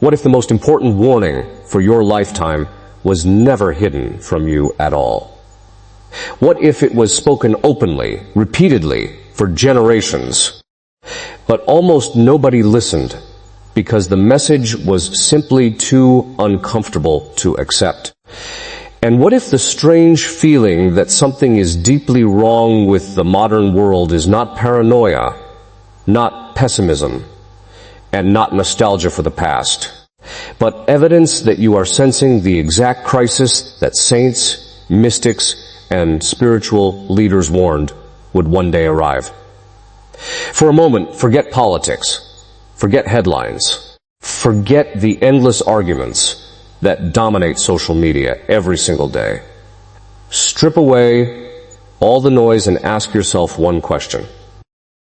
What if the most important warning for your lifetime was never hidden from you at all? What if it was spoken openly, repeatedly, for generations, but almost nobody listened because the message was simply too uncomfortable to accept? And what if the strange feeling that something is deeply wrong with the modern world is not paranoia, not pessimism, and not nostalgia for the past, but evidence that you are sensing the exact crisis that saints, mystics, and spiritual leaders warned would one day arrive? For a moment, forget politics, forget headlines, forget the endless arguments that dominate social media every single day. Strip away all the noise and ask yourself one question.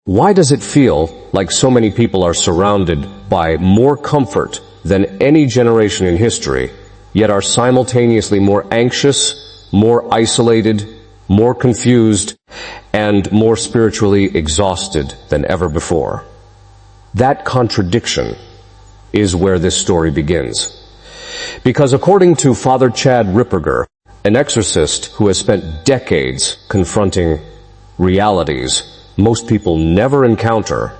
Why does it feel like so many people are surrounded by more comfort than any generation in history, yet are simultaneously more anxious, more isolated, more confused, and more spiritually exhausted than ever before? That contradiction is where this story begins. Because according to Father Chad Ripperger, an exorcist who has spent decades confronting realities most people never encounter,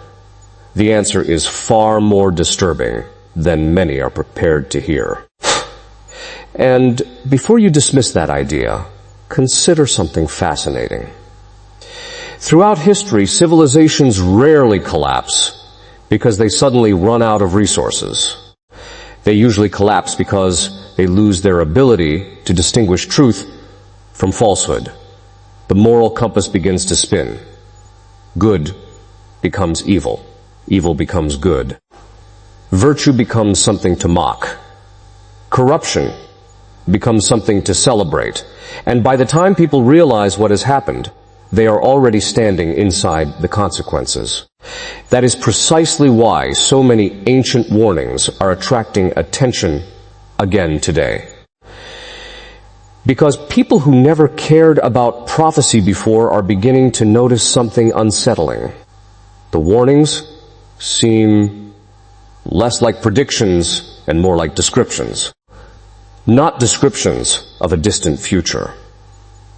the answer is far more disturbing than many are prepared to hear. And before you dismiss that idea, consider something fascinating. Throughout history, civilizations rarely collapse because they suddenly run out of resources. They usually collapse because they lose their ability to distinguish truth from falsehood. The moral compass begins to spin. Good becomes evil. Evil becomes good. Virtue becomes something to mock. Corruption becomes something to celebrate. And by the time people realize what has happened, they are already standing inside the consequences. That is precisely why so many ancient warnings are attracting attention again today. Because people who never cared about prophecy before are beginning to notice something unsettling. The warnings seem less like predictions and more like descriptions. Not descriptions of a distant future.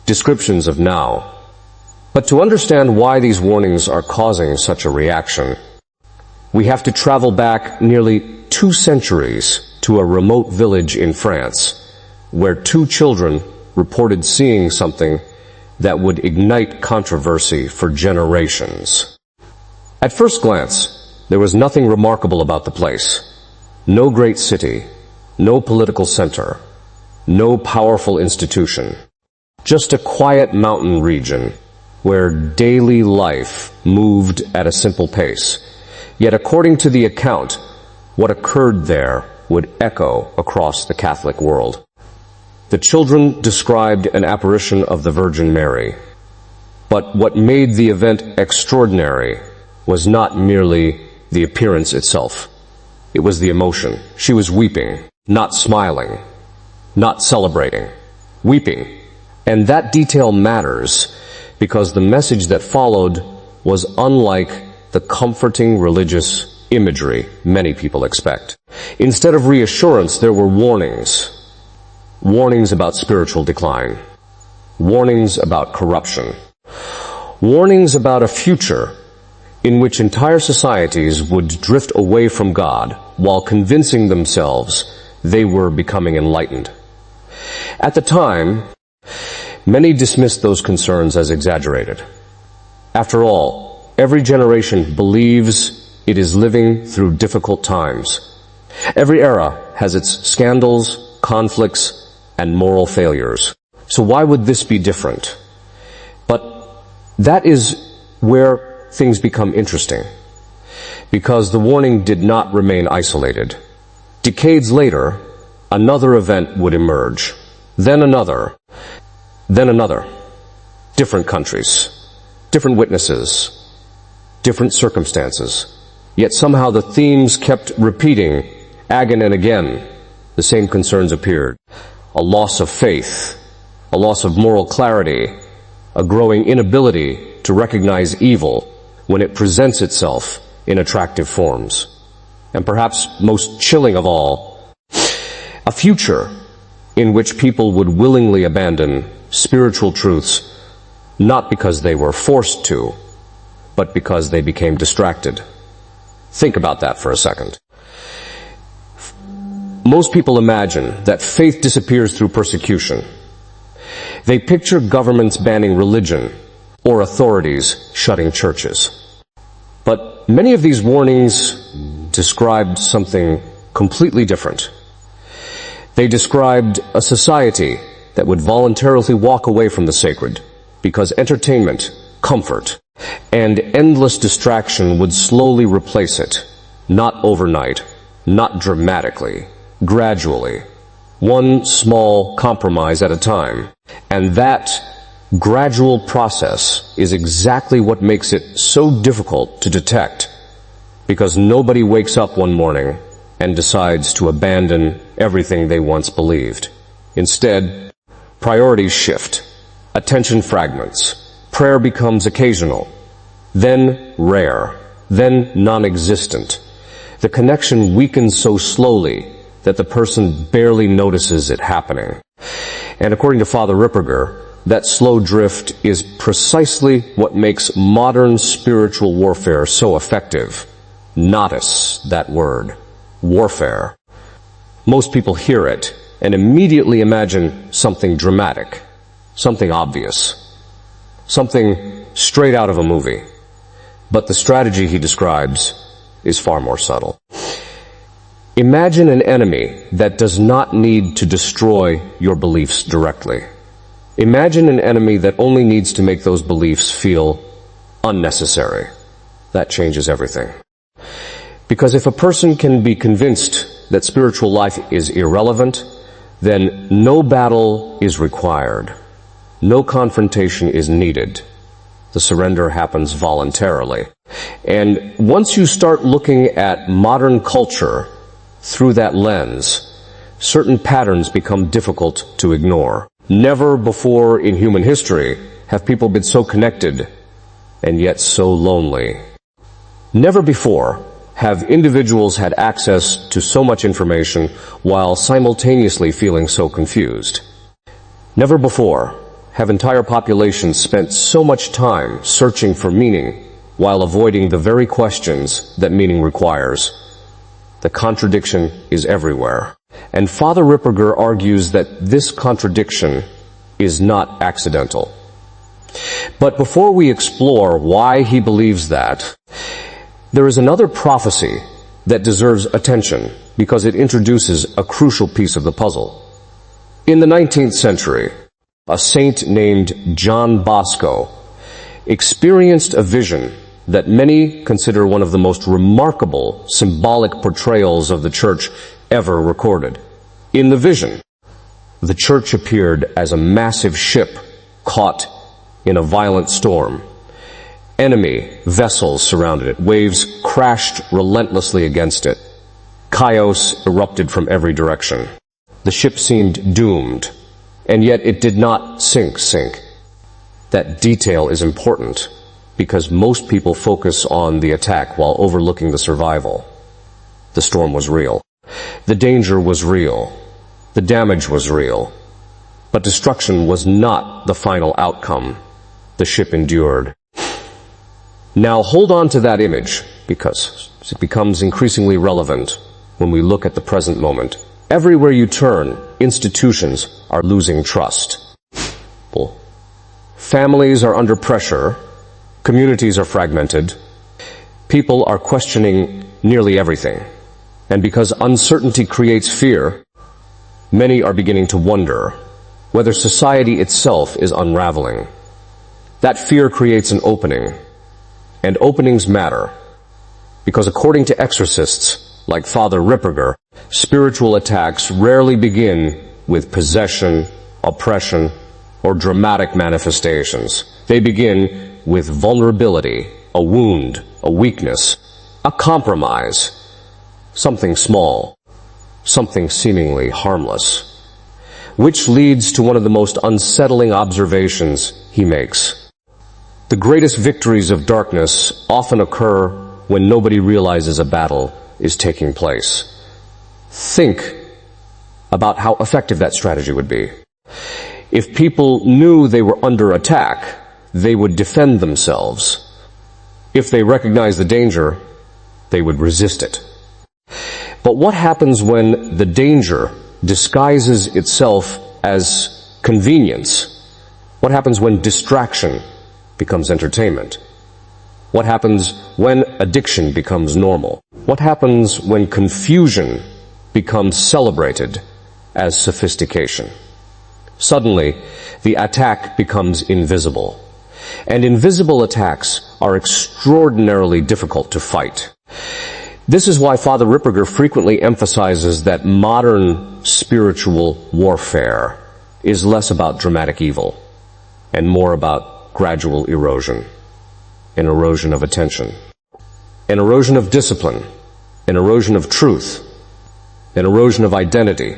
Descriptions of now. But to understand why these warnings are causing such a reaction, we have to travel back nearly 2 centuries to a remote village in France, where 2 children reported seeing something that would ignite controversy for generations. At first glance, there was nothing remarkable about the place. No great city, no political center, no powerful institution. Just a quiet mountain region where daily life moved at a simple pace. Yet according to the account, what occurred there would echo across the Catholic world. The children described an apparition of the Virgin Mary. But what made the event extraordinary was not merely the appearance itself. It was the emotion. She was weeping, not smiling, not celebrating, weeping. And that detail matters because the message that followed was unlike the comforting religious imagery many people expect. Instead of reassurance, there were warnings. Warnings about spiritual decline. Warnings about corruption. Warnings about a future in which entire societies would drift away from God while convincing themselves they were becoming enlightened. At the time, many dismissed those concerns as exaggerated. After all, every generation believes it is living through difficult times. Every era has its scandals, conflicts, and moral failures. So why would this be different? But that is where things become interesting, because the warning did not remain isolated. Decades later, another event would emerge, then another, then another. Different countries, different witnesses, different circumstances. Yet somehow the themes kept repeating again and again. The same concerns appeared. A loss of faith, a loss of moral clarity, a growing inability to recognize evil when it presents itself in attractive forms. and perhaps most chilling of all, a future in which people would willingly abandon spiritual truths not because they were forced to, but because they became distracted. Think about that for a second. Most people imagine that faith disappears through persecution. They picture governments banning religion or authorities shutting churches. But many of these warnings described something completely different. They described a society that would voluntarily walk away from the sacred because entertainment, comfort, and endless distraction would slowly replace it, not overnight, not dramatically, gradually, one small compromise at a time. And that gradual process is exactly what makes it so difficult to detect, because nobody wakes up one morning and decides to abandon everything they once believed. Instead, priorities shift, attention fragments, prayer becomes occasional, then rare, then non-existent. The connection weakens so slowly that the person barely notices it happening. And according to Father Ripperger, that slow drift is precisely what makes modern spiritual warfare so effective. Notice that word, warfare. Most people hear it and immediately imagine something dramatic, something obvious, something straight out of a movie. But the strategy he describes is far more subtle. Imagine an enemy that does not need to destroy your beliefs directly. Imagine an enemy that only needs to make those beliefs feel unnecessary. That changes everything. Because if a person can be convinced that spiritual life is irrelevant, then no battle is required. No confrontation is needed. The surrender happens voluntarily. And once you start looking at modern culture through that lens, certain patterns become difficult to ignore. Never before in human history have people been so connected and yet so lonely. Never before have individuals had access to so much information while simultaneously feeling so confused. Never before have entire populations spent so much time searching for meaning while avoiding the very questions that meaning requires. The contradiction is everywhere. And Father Ripperger argues that this contradiction is not accidental. But before we explore why he believes that, there is another prophecy that deserves attention because it introduces a crucial piece of the puzzle. In the 19th century, a saint named John Bosco experienced a vision that many consider one of the most remarkable symbolic portrayals of the church ever recorded. In the vision, the church appeared as a massive ship caught in a violent storm. Enemy vessels surrounded it. Waves crashed relentlessly against it. Chaos erupted from every direction. The ship seemed doomed, and yet it did not sink. That detail is important because most people focus on the attack while overlooking the survival. The storm was real. The danger was real. The damage was real. But destruction was not the final outcome. The ship endured. Now hold on to that image because it becomes increasingly relevant when we look at the present moment. Everywhere you turn, institutions are losing trust. Families are under pressure. Communities are fragmented. People are questioning nearly everything. And because uncertainty creates fear, many are beginning to wonder whether society itself is unraveling. That fear creates an opening, and openings matter, because according to exorcists like Father Ripperger, spiritual attacks rarely begin with possession, oppression, or dramatic manifestations. They begin with vulnerability, a wound, a weakness, a compromise, something small, something seemingly harmless, which leads to one of the most unsettling observations he makes. The greatest victories of darkness often occur when nobody realizes a battle is taking place. Think about how effective that strategy would be. If people knew they were under attack, they would defend themselves. If they recognized the danger, they would resist it. But what happens when the danger disguises itself as convenience? What happens when distraction becomes entertainment? What happens when addiction becomes normal? What happens when confusion becomes celebrated as sophistication? Suddenly, the attack becomes invisible. And invisible attacks are extraordinarily difficult to fight. This is why Father Ripperger frequently emphasizes that modern spiritual warfare is less about dramatic evil and more about gradual erosion, an erosion of attention, an erosion of discipline, an erosion of truth, an erosion of identity.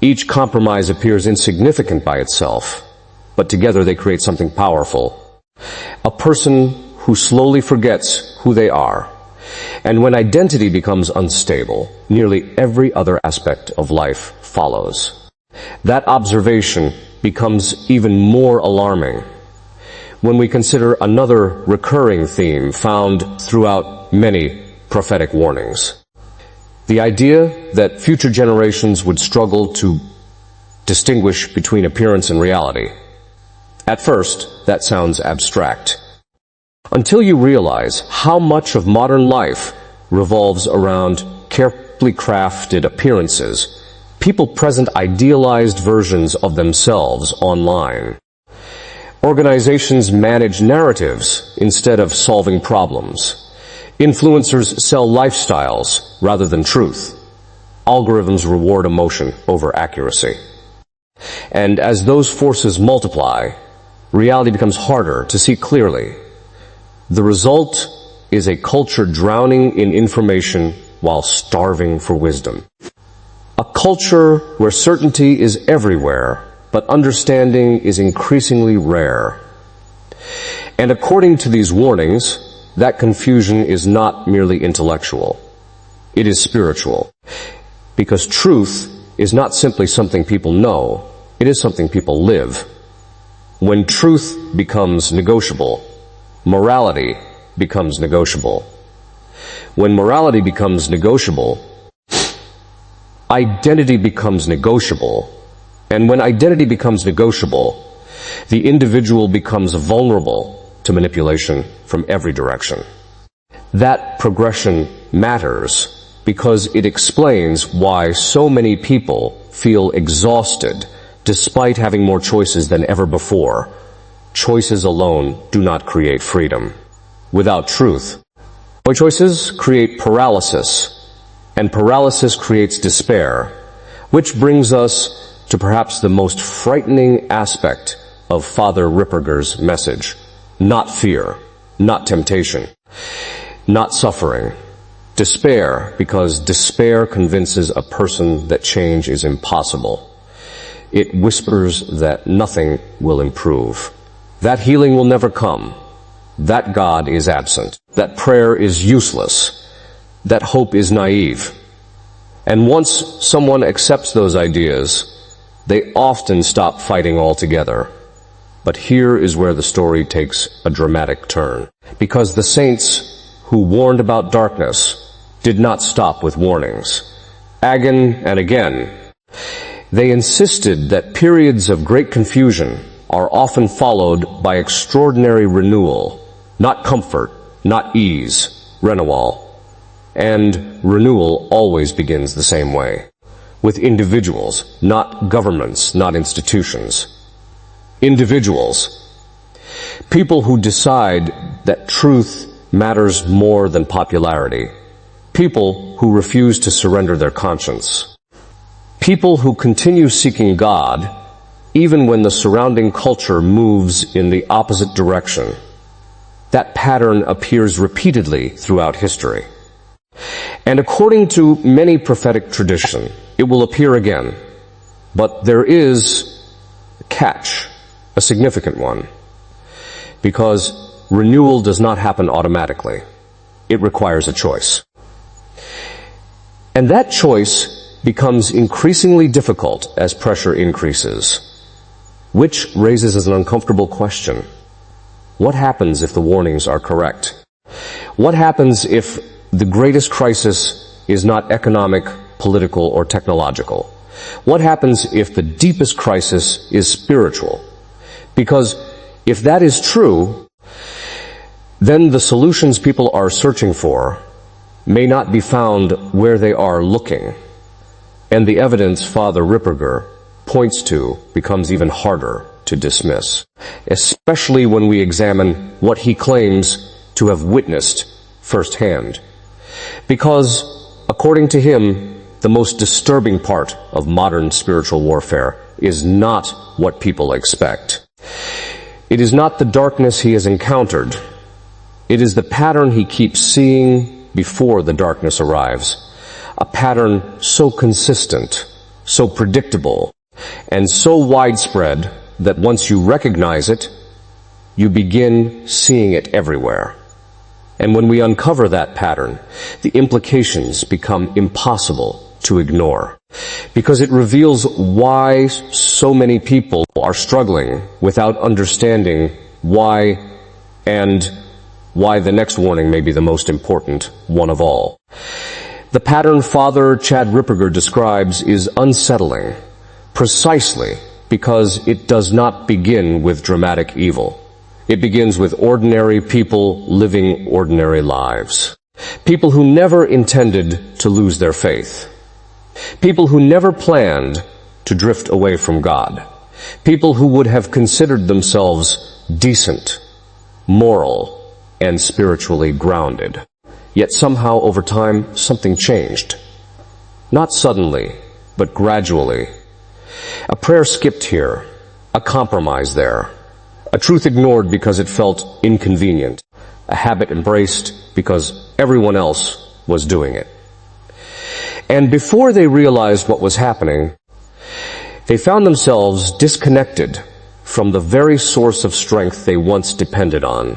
Each compromise appears insignificant by itself, but together they create something powerful. A person who slowly forgets who they are. And when identity becomes unstable, nearly every other aspect of life follows. That observation becomes even more alarming when we consider another recurring theme found throughout many prophetic warnings. The idea that future generations would struggle to distinguish between appearance and reality. At first, that sounds abstract. Until you realize how much of modern life revolves around carefully crafted appearances, people present idealized versions of themselves online. Organizations manage narratives instead of solving problems. Influencers sell lifestyles rather than truth. Algorithms reward emotion over accuracy. And as those forces multiply, reality becomes harder to see clearly. The result is a culture drowning in information while starving for wisdom. A culture where certainty is everywhere, but understanding is increasingly rare. And according to these warnings, that confusion is not merely intellectual. It is spiritual. Because truth is not simply something people know, it is something people live. When truth becomes negotiable, morality becomes negotiable. When morality becomes negotiable, identity becomes negotiable. And when identity becomes negotiable, the individual becomes vulnerable to manipulation from every direction. That progression matters because it explains why so many people feel exhausted despite having more choices than ever before. Choices alone do not create freedom. Without truth, choices create paralysis, and paralysis creates despair, which brings us to perhaps the most frightening aspect of Father Ripperger's message. Not fear, not temptation, not suffering. Despair, because despair convinces a person that change is impossible. It whispers that nothing will improve, that healing will never come, that God is absent, that prayer is useless, that hope is naive. And once someone accepts those ideas, they often stop fighting altogether. But here is where the story takes a dramatic turn. Because the saints who warned about darkness did not stop with warnings. Again and again, they insisted that periods of great confusion are often followed by extraordinary renewal, not comfort, not ease, renewal. And renewal always begins the same way, with individuals, not governments, not institutions. Individuals, people who decide that truth matters more than popularity, people who refuse to surrender their conscience, people who continue seeking God even when the surrounding culture moves in the opposite direction. That pattern appears repeatedly throughout history. And according to many prophetic tradition, it will appear again. But there is a catch. A significant one, because renewal does not happen automatically. It requires a choice. And that choice becomes increasingly difficult as pressure increases, which raises an uncomfortable question. What happens if the warnings are correct? What happens if the greatest crisis is not economic, political, or technological? What happens if the deepest crisis is spiritual? Because if that is true, then the solutions people are searching for may not be found where they are looking. And the evidence Father Ripperger points to becomes even harder to dismiss, especially when we examine what he claims to have witnessed firsthand. Because, according to him, the most disturbing part of modern spiritual warfare is not what people expect. It is not the darkness he has encountered. It is the pattern he keeps seeing before the darkness arrives. A pattern so consistent, so predictable, and so widespread that once you recognize it, you begin seeing it everywhere. And when we uncover that pattern, the implications become impossible to ignore, because it reveals why so many people are struggling without understanding why, and why the next warning may be the most important one of all. The pattern Father Chad Ripperger describes is unsettling, precisely because it does not begin with dramatic evil. It begins with ordinary people living ordinary lives. People who never intended to lose their faith. People who never planned to drift away from God. People who would have considered themselves decent, moral, and spiritually grounded. Yet somehow over time something changed. Not suddenly, but gradually. A prayer skipped here, a compromise there, a truth ignored because it felt inconvenient, a habit embraced because everyone else was doing it. And before they realized what was happening, they found themselves disconnected from the very source of strength they once depended on.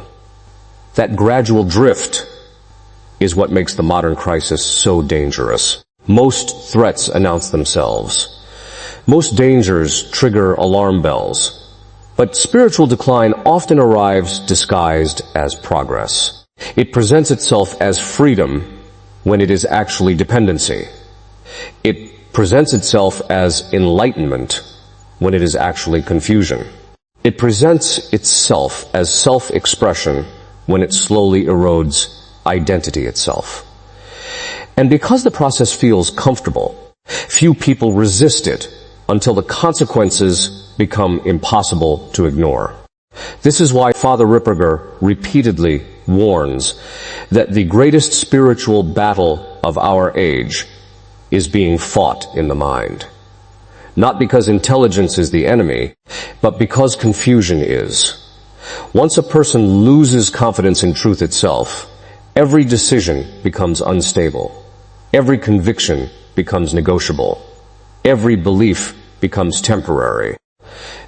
That gradual drift is what makes the modern crisis so dangerous. Most threats announce themselves. Most dangers trigger alarm bells. But spiritual decline often arrives disguised as progress. It presents itself as freedom when it is actually dependency. It presents itself as enlightenment when it is actually confusion. It presents itself as self-expression when it slowly erodes identity itself. And because the process feels comfortable, few people resist it until the consequences become impossible to ignore. This is why Father Ripperger repeatedly warns that the greatest spiritual battle of our age is being fought in the mind. Not because intelligence is the enemy, but because confusion is. Once a person loses confidence in truth itself, every decision becomes unstable. Every conviction becomes negotiable. Every belief becomes temporary.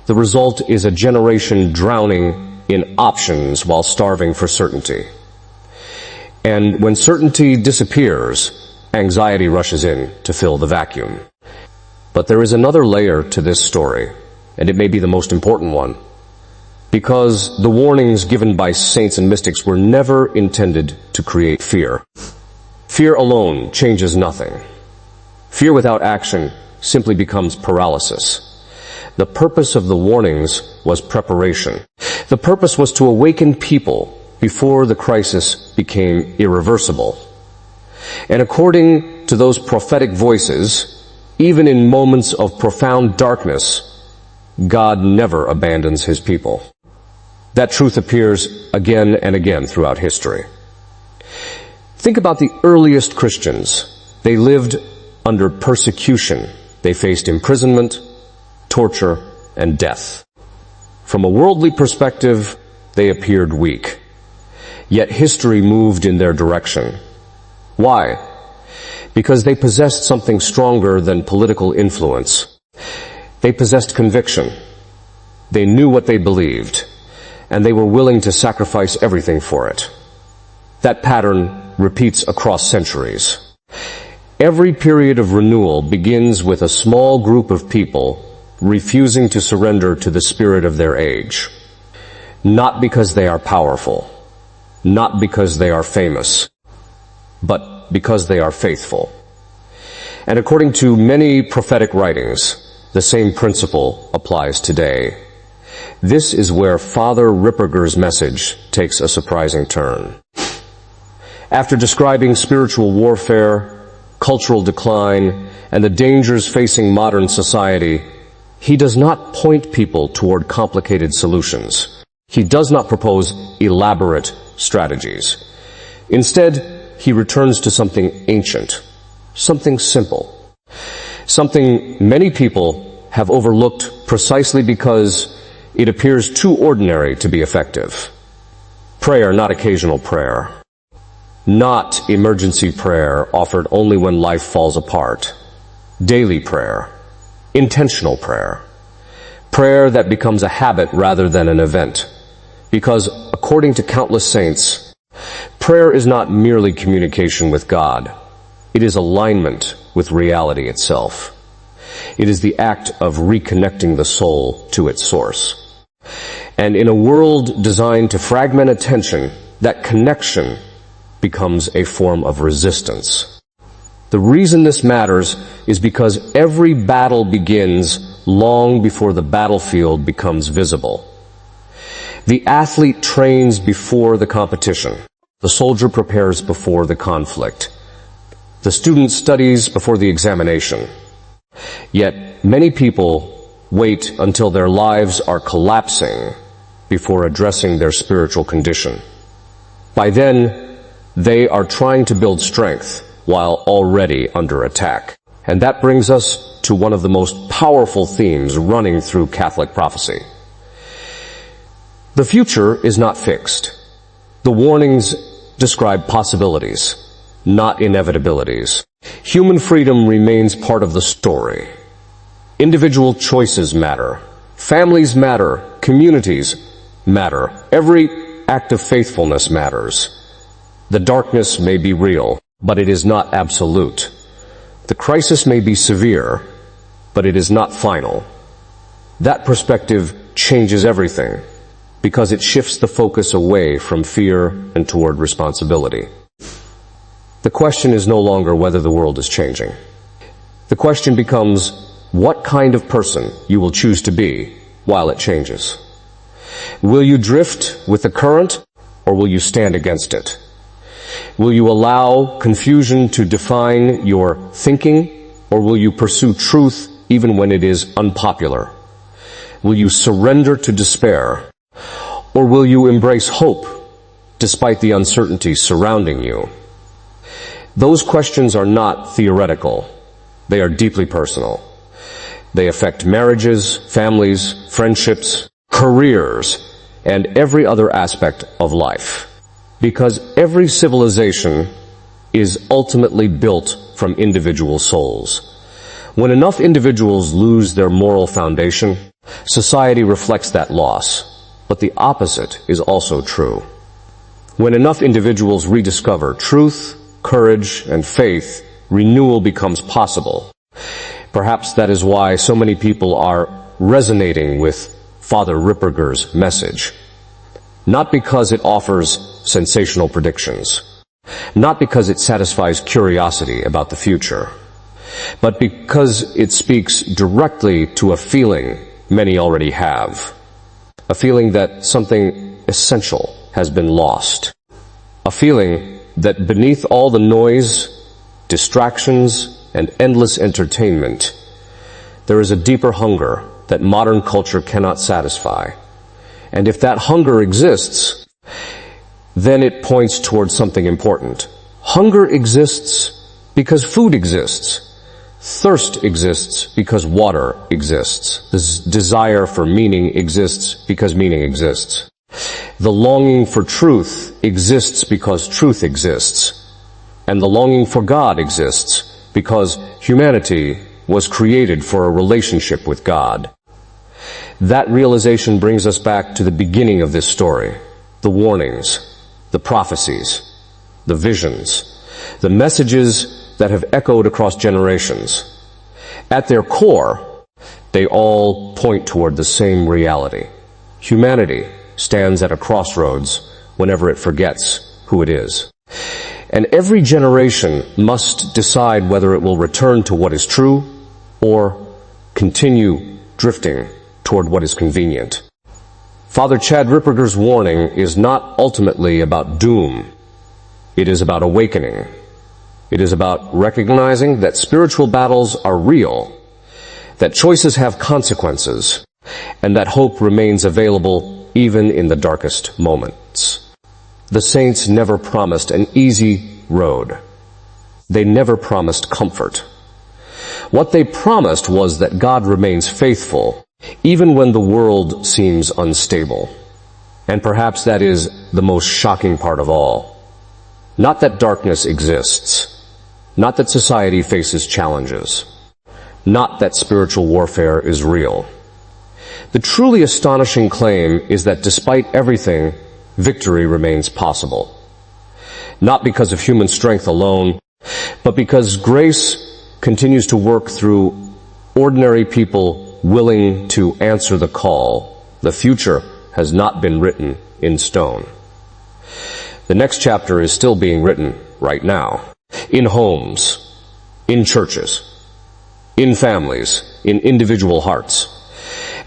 The result is a generation drowning in options while starving for certainty. And when certainty disappears, anxiety rushes in to fill the vacuum. But there is another layer to this story, and it may be the most important one, because the warnings given by saints and mystics were never intended to create fear. Fear alone changes nothing. Fear without action simply becomes paralysis. The purpose of the warnings was preparation. The purpose was to awaken people before the crisis became irreversible. And according to those prophetic voices, even in moments of profound darkness, God never abandons his people. That truth appears again and again throughout history. Think about the earliest Christians. They lived under persecution. They faced imprisonment, torture, and death. From a worldly perspective, they appeared weak. Yet history moved in their direction. Why? Because they possessed something stronger than political influence. They possessed conviction. They knew what they believed, and they were willing to sacrifice everything for it. That pattern repeats across centuries. Every period of renewal begins with a small group of people refusing to surrender to the spirit of their age. Not because they are powerful, not because they are famous, but because they are faithful. And according to many prophetic writings, the same principle applies today. This is where Father Ripperger's message takes a surprising turn. After describing spiritual warfare, cultural decline, and the dangers facing modern society, he does not point people toward complicated solutions. He does not propose elaborate strategies. Instead, he returns to something ancient, something simple, something many people have overlooked precisely because it appears too ordinary to be effective. Prayer, not occasional prayer. Not emergency prayer offered only when life falls apart. Daily prayer. Intentional prayer. Prayer that becomes a habit rather than an event. Because, according to countless saints, prayer is not merely communication with God. It is alignment with reality itself. It is the act of reconnecting the soul to its source. And in a world designed to fragment attention, that connection becomes a form of resistance. The reason this matters is because every battle begins long before the battlefield becomes visible. The athlete trains before the competition. The soldier prepares before the conflict. The student studies before the examination. Yet many people wait until their lives are collapsing before addressing their spiritual condition. By then, they are trying to build strength while already under attack. And that brings us to one of the most powerful themes running through Catholic prophecy. The future is not fixed. The warnings describe possibilities, not inevitabilities. Human freedom remains part of the story. Individual choices matter. Families matter. Communities matter. Every act of faithfulness matters. The darkness may be real, but it is not absolute. The crisis may be severe, but it is not final. That perspective changes everything, because it shifts the focus away from fear and toward responsibility. The question is no longer whether the world is changing. The question becomes what kind of person you will choose to be while it changes. Will you drift with the current, or will you stand against it? Will you allow confusion to define your thinking, or will you pursue truth even when it is unpopular? Will you surrender to despair, or will you embrace hope despite the uncertainty surrounding you? Those questions are not theoretical. They are deeply personal. They affect marriages, families, friendships, careers, and every other aspect of life. Because every civilization is ultimately built from individual souls. When enough individuals lose their moral foundation, society reflects that loss. But the opposite is also true. When enough individuals rediscover truth, courage, and faith, renewal becomes possible. Perhaps that is why so many people are resonating with Father Ripperger's message. Not because it offers sensational predictions, not because it satisfies curiosity about the future, but because it speaks directly to a feeling many already have. A feeling that something essential has been lost. A feeling that beneath all the noise, distractions, and endless entertainment, there is a deeper hunger that modern culture cannot satisfy. And if that hunger exists, then it points towards something important. Hunger exists because food exists. Thirst exists because water exists. This desire for meaning exists because meaning exists. The longing for truth exists because truth exists. And the longing for God exists because humanity was created for a relationship with God. That realization brings us back to the beginning of this story. The warnings, the prophecies, the visions, the messages that have echoed across generations. At their core, they all point toward the same reality. Humanity stands at a crossroads whenever it forgets who it is. And every generation must decide whether it will return to what is true or continue drifting toward what is convenient. Father Chad Ripperger's warning is not ultimately about doom. It is about awakening. It is about recognizing that spiritual battles are real, that choices have consequences, and that hope remains available even in the darkest moments. The saints never promised an easy road. They never promised comfort. What they promised was that God remains faithful, even when the world seems unstable. And perhaps that is the most shocking part of all. Not that darkness exists, not that society faces challenges, not that spiritual warfare is real. The truly astonishing claim is that despite everything, victory remains possible. Not because of human strength alone, but because grace continues to work through ordinary people willing to answer the call. The future has not been written in stone. The next chapter is still being written right now, in homes, in churches, in families, in individual hearts.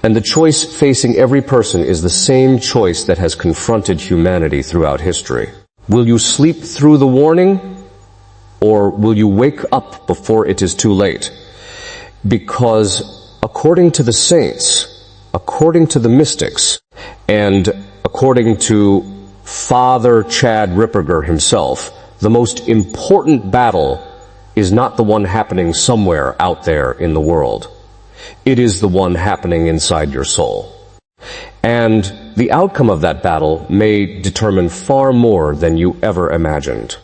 And the choice facing every person is the same choice that has confronted humanity throughout history. Will you sleep through the warning, or will you wake up before it is too late? Because according to the saints, according to the mystics, and according to Father Chad Ripperger himself, the most important battle is not the one happening somewhere out there in the world. It is the one happening inside your soul. And the outcome of that battle may determine far more than you ever imagined.